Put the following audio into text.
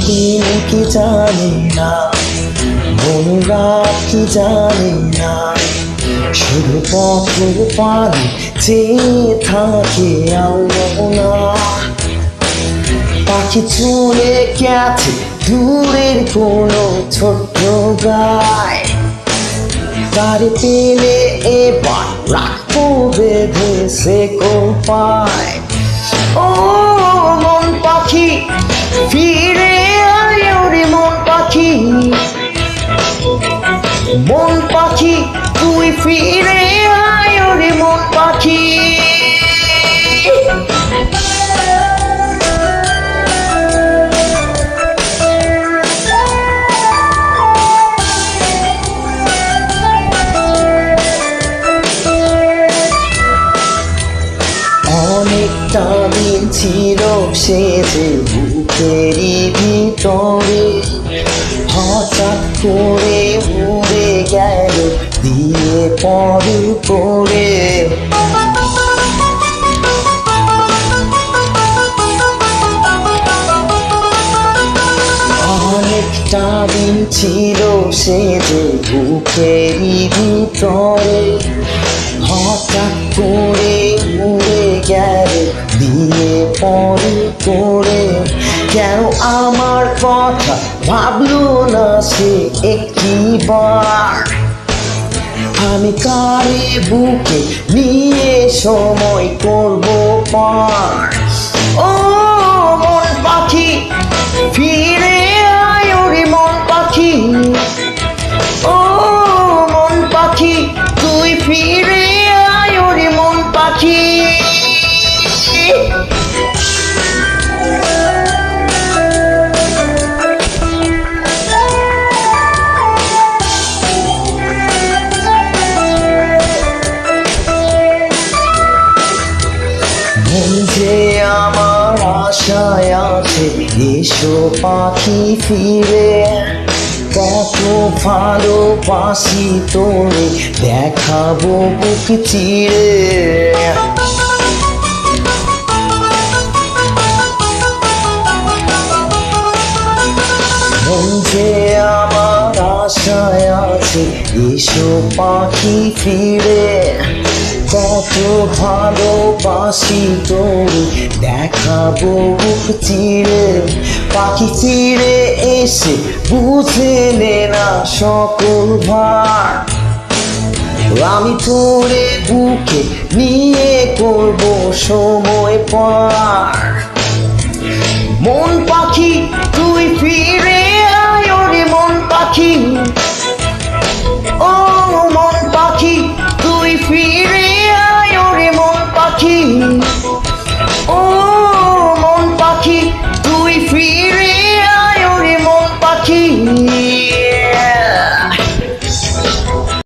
দিন কি জানি না, মন রাত কি জানি না, শুধু পথের পানে চেয়ে থাকে না। পাখি চলে গেছে দূরের কোনো ছোট্ট গায়, তারে পেলে এবার রাখবো বেঁধে সে কোপায়। ও মন পাখি ফিরে আয় রে মন পাখি, মন পাখি তুই ফিরে আয় রে মন পাখি। অনেকটা দিন ছিল সে যে বুকেরই ভিতরে, হঠাৎ করে উড়ে গেল দিয়ে পর করে। অনেকটা দিন ছিল সে যে বুকেরই ভিতরে, হঠাৎ করে উড়ে গেল দিয়ে পর করে। কেন আমার কথা ভাবলো না সে একটিবার, আমি কারে বুকে নিয়ে সময় করবো পার। ও মন পাখি ফিরে আয় রে মন পাখি, ও মন পাখি তুই ফিরে আয় রে মন পাখি। মন যে আমার আশায় আছে, এসো পাখি ফিরে, কত ভালোবাসি তোরে দেখাবো বুক চিরে। মন যে আমার আশায় আছে, এসো পাখি ফিরে, কত ভালোবাসি তোরে দেখাবো বুক চিরে। পাখি চিরে এসে বুঝে নে না সকল ভার, আমি তোরে বুকে নিয়ে করবো সময় পার। মন